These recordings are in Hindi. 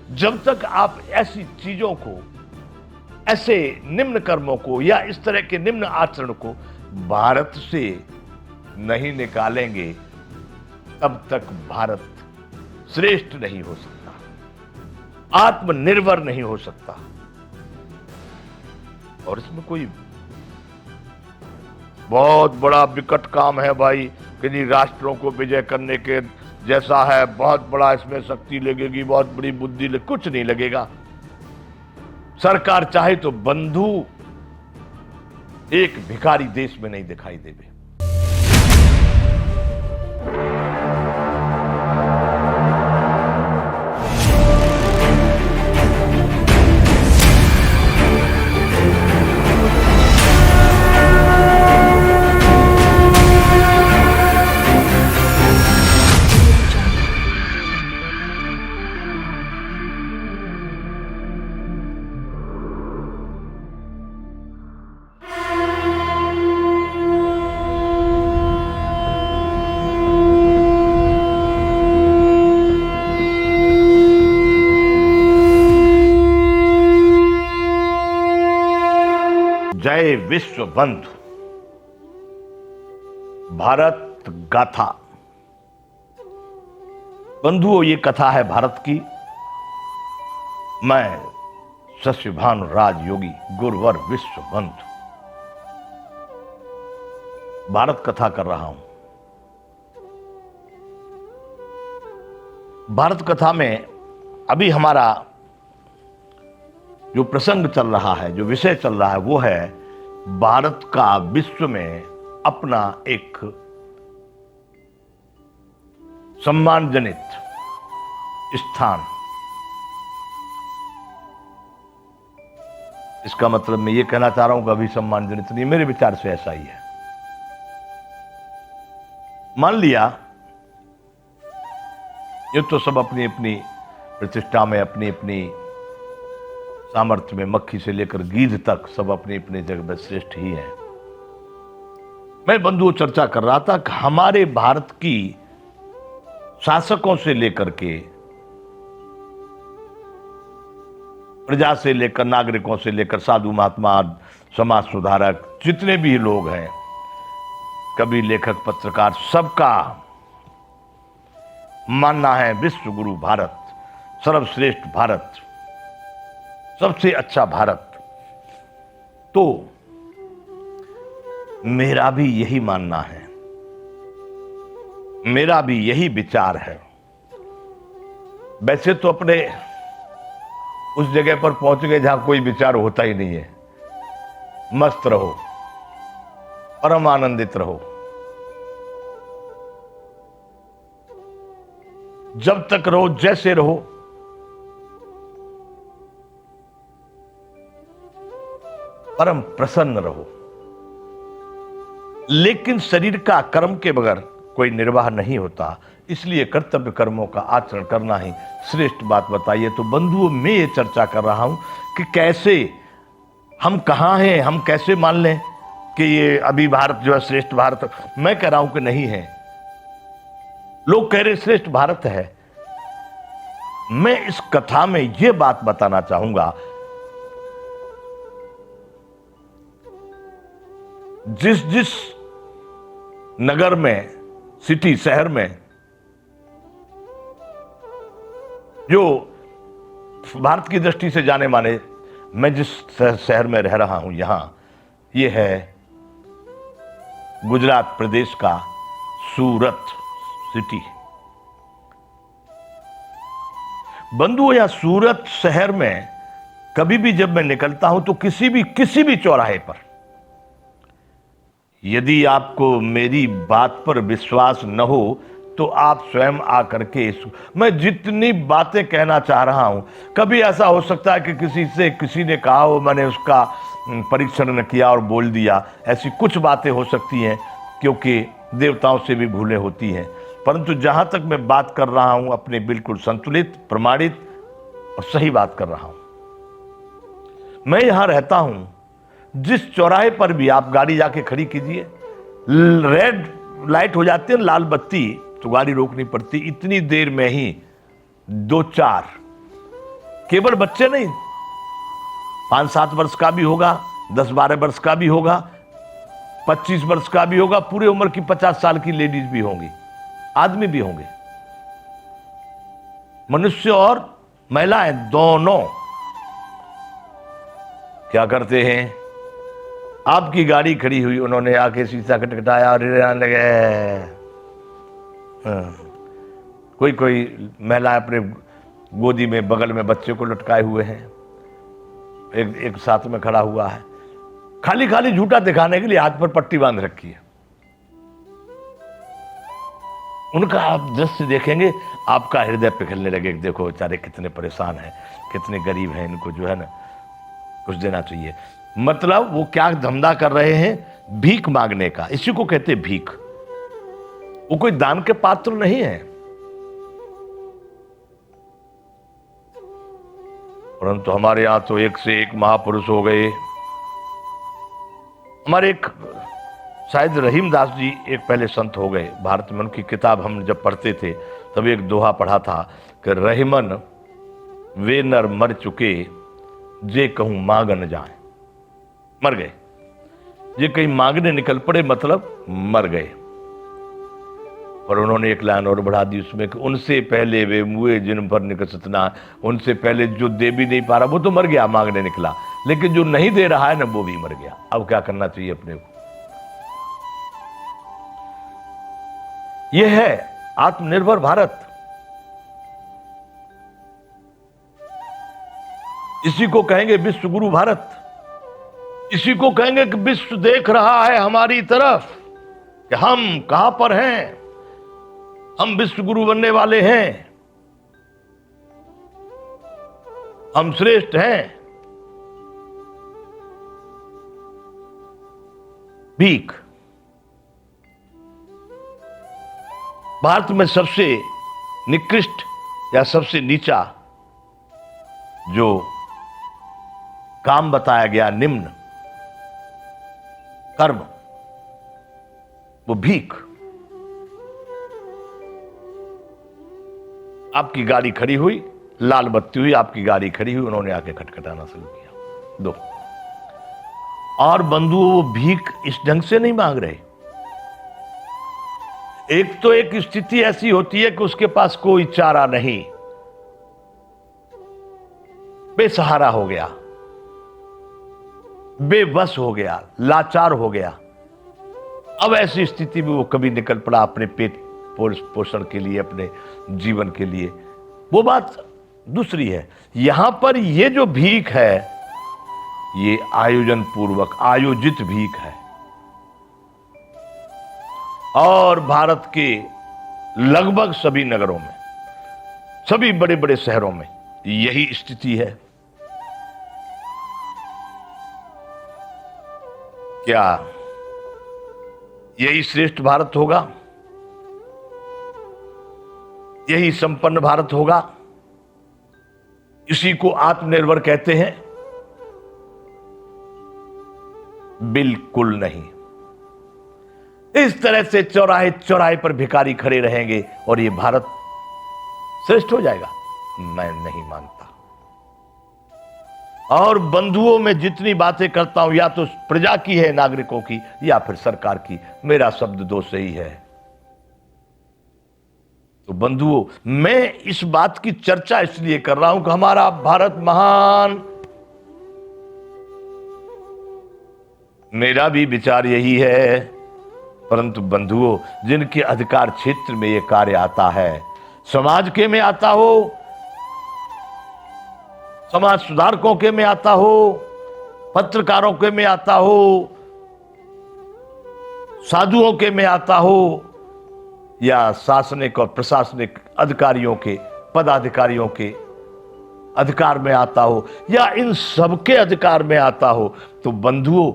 जब तक आप ऐसी चीजों को, ऐसे निम्न कर्मों को या इस तरह के निम्न आचरण को भारत से नहीं निकालेंगे, तब तक भारत श्रेष्ठ नहीं हो सकता, आत्मनिर्भर नहीं हो सकता। और इसमें कोई बहुत बड़ा विकट काम है भाई, किन्हीं राष्ट्रों को विजय करने के जैसा है, बहुत बड़ा इसमें शक्ति लगेगी, बहुत बड़ी बुद्धि लगेगी, कुछ नहीं लगेगा। सरकार चाहे तो बंधु एक भिखारी देश में नहीं दिखाई देवे। जय विश्व बंधु। भारत गाथा। बंधुओं, ये कथा है भारत की। मैं शशिभानु राजयोगी गुरुवर विश्व बंधु भारत कथा कर रहा हूं। भारत कथा में अभी हमारा जो प्रसंग चल रहा है, जो विषय चल रहा है, वो है भारत का विश्व में अपना एक सम्मानजनित स्थान। इसका मतलब मैं ये कहना चाह रहा हूं कि अभी सम्मानजनित नहीं, मेरे विचार से ऐसा ही है। मान लिया ये तो सब अपनी अपनी प्रतिष्ठा में, अपनी अपनी सामर्थ्य में, मक्खी से लेकर गीध तक सब अपनी अपनी जगह में श्रेष्ठ ही है। मैं बंधुओं चर्चा कर रहा था कि हमारे भारत की शासकों से लेकर के, प्रजा से लेकर, नागरिकों से लेकर, साधु महात्मा, समाज सुधारक, जितने भी लोग हैं, कवि, लेखक, पत्रकार, सबका मानना है विश्व गुरु भारत, सर्वश्रेष्ठ भारत, सबसे अच्छा भारत। तो मेरा भी यही मानना है, मेरा भी यही विचार है। वैसे तो अपने उस जगह पर पहुंच गए जहां कोई विचार होता ही नहीं है। मस्त रहो, परम आनंदित रहो, जब तक रहो, जैसे रहो, परम प्रसन्न रहो। लेकिन शरीर का कर्म के बगैर कोई निर्वाह नहीं होता, इसलिए कर्तव्य कर्मों का आचरण करना ही श्रेष्ठ बात बताइए। तो बंधुओं, मैं ये चर्चा कर रहा हूं कि कैसे हम कहां हैं, हम कैसे मान लें कि ये अभी भारत जो है श्रेष्ठ भारत। मैं कह रहा हूं कि नहीं है, लोग कह रहे श्रेष्ठ भारत है। मैं इस कथा में यह बात बताना चाहूंगा, जिस जिस नगर में, सिटी, शहर में, जो भारत की दृष्टि से जाने माने, मैं जिस शहर में रह रहा हूं, यहां ये है गुजरात प्रदेश का सूरत सिटी। बंधुओं, या सूरत शहर में कभी भी जब मैं निकलता हूं तो किसी भी चौराहे पर, यदि आपको मेरी बात पर विश्वास न हो तो आप स्वयं आकर के, मैं जितनी बातें कहना चाह रहा हूं, कभी ऐसा हो सकता है कि किसी ने कहा हो, मैंने उसका परीक्षण न किया और बोल दिया। ऐसी कुछ बातें हो सकती हैं, क्योंकि देवताओं से भी भूलें होती हैं। परंतु जहां तक मैं बात कर रहा हूं, अपने बिल्कुल संतुलित, प्रमाणित और सही बात कर रहा हूं। मैं यहां रहता हूं, जिस चौराहे पर भी आप गाड़ी जाके खड़ी कीजिए, रेड लाइट हो जाती है, लाल बत्ती, तो गाड़ी रोकनी पड़ती। इतनी देर में ही 2-4 केवल बच्चे नहीं, 5-7 वर्ष का भी होगा, 10-12 वर्ष का भी होगा, 25 वर्ष का भी होगा, पूरे उम्र की 50 साल की लेडीज भी होंगी, आदमी भी होंगे, मनुष्य और महिलाएं दोनों क्या करते हैं? आपकी गाड़ी खड़ी हुई, उन्होंने आके शीशा खटखटाया और रोने लगे। कोई कोई महिला अपने गोदी में बगल में बच्चे को लटकाए हुए हैं, एक साथ में खड़ा हुआ है, खाली खाली झूठा दिखाने के लिए हाथ पर पट्टी बांध रखी है। उनका आप दृश्य देखेंगे, आपका हृदय पिघलने लगे। देखो बेचारे कितने परेशान हैं, कितने गरीब हैं, इनको जो है ना कुछ देना चाहिए। मतलब वो क्या धंधा कर रहे हैं? भीख मांगने का। इसी को कहते हैं भीख। वो कोई दान के पात्र नहीं है, परंतु हमारे यहां तो एक से एक महापुरुष हो गए। हमारे एक शायद रहीमदास जी एक पहले संत हो गए भारत में। उनकी किताब हम जब पढ़ते थे तब एक दोहा पढ़ा था कि रहीमन वे नर मर चुके जे कहूं मांग न जाए। मर गए, ये कहीं मांगने निकल पड़े, मतलब मर गए। और उन्होंने एक लाइन और बढ़ा दी उसमें कि उनसे पहले वे मुए जिन पर निकसत ना। उनसे पहले जो दे भी नहीं पा रहा वो तो मर गया, मांगने निकला, लेकिन जो नहीं दे रहा है ना वो भी मर गया। अब क्या करना चाहिए अपने को? यह है आत्मनिर्भर भारत। इसी को कहेंगे विश्व गुरु भारत। इसी को कहेंगे कि विश्व देख रहा है हमारी तरफ कि हम कहां पर हैं। हम विश्व गुरु बनने वाले हैं, हम श्रेष्ठ हैं। भीख भारत में सबसे निकृष्ट या सबसे नीचा जो काम बताया गया, निम्न कर्म, वो भीख। आपकी गाड़ी खड़ी हुई, लाल बत्ती हुई, आपकी गाड़ी खड़ी हुई, उन्होंने आके खटखटाना शुरू किया। दो और बंधुओं, वो भीख इस ढंग से नहीं मांग रहे। एक तो एक स्थिति ऐसी होती है कि उसके पास कोई चारा नहीं, बेसहारा हो गया, बेबस हो गया, लाचार हो गया। अब ऐसी स्थिति में वो कभी निकल पड़ा अपने पेट पोषण के लिए, अपने जीवन के लिए, वो बात दूसरी है। यहां पर ये जो भीख है, ये आयोजन पूर्वक आयोजित भीख है। और भारत के लगभग सभी नगरों में, सभी बड़े बड़े शहरों में यही स्थिति है। क्या यही श्रेष्ठ भारत होगा? यही संपन्न भारत होगा? इसी को आत्मनिर्भर कहते हैं? बिल्कुल नहीं। इस तरह से चौराहे चौराहे पर भिखारी खड़े रहेंगे और ये भारत श्रेष्ठ हो जाएगा? मैं नहीं मानता। और बंधुओं में जितनी बातें करता हूं, या तो प्रजा की है, नागरिकों की, या फिर सरकार की। मेरा शब्द दो सही है। तो बंधुओं, मैं इस बात की चर्चा इसलिए कर रहा हूं कि हमारा भारत महान, मेरा भी विचार यही है। परंतु बंधुओं, जिनके अधिकार क्षेत्र में यह कार्य आता है, समाज के में आता हो, समाज सुधारकों के में आता हो, पत्रकारों के में आता हो, साधुओं के में आता हो, या शासनिक और प्रशासनिक अधिकारियों के, पदाधिकारियों के अधिकार में आता हो, या इन सबके अधिकार में आता हो, तो बंधुओं,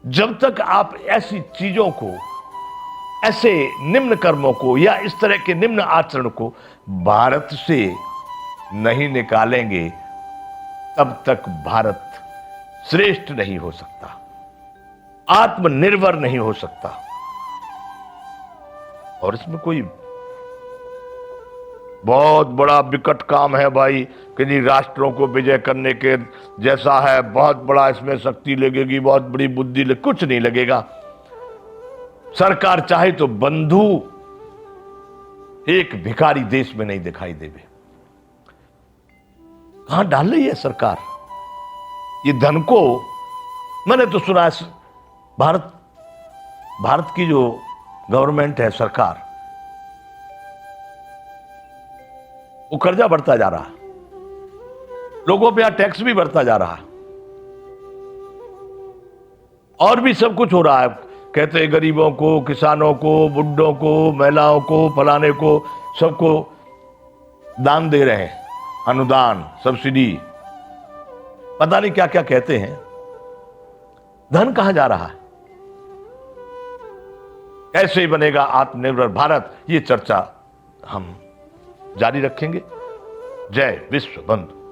जब तक आप ऐसी चीजों को, ऐसे निम्न कर्मों को, या इस तरह के निम्न आचरण को भारत से नहीं निकालेंगे, तब तक भारत श्रेष्ठ नहीं हो सकता, आत्मनिर्भर नहीं हो सकता। और इसमें कोई बहुत बड़ा विकट काम है भाई, किन्हीं राष्ट्रों को विजय करने के जैसा है। बहुत बड़ा इसमें शक्ति लगेगी, बहुत बड़ी बुद्धि लगेगी, कुछ नहीं लगेगा। सरकार चाहे तो बंधु एक भिखारी देश में नहीं दिखाई देवे। कहां डाल रही है सरकार ये धन को? मैंने तो सुना है भारत की जो गवर्नमेंट है, सरकार, वो कर्जा बढ़ता जा रहा है, लोगों पे यहां टैक्स भी बढ़ता जा रहा है, और भी सब कुछ हो रहा है। कहते हैं गरीबों को, किसानों को, बुड्ढों को, महिलाओं को, फलाने को, सबको दान दे रहे हैं, अनुदान, सब्सिडी, पता नहीं क्या क्या कहते हैं। धन कहां जा रहा है? कैसे बनेगा आत्मनिर्भर भारत? ये चर्चा हम जारी रखेंगे। जय विश्व बंधु।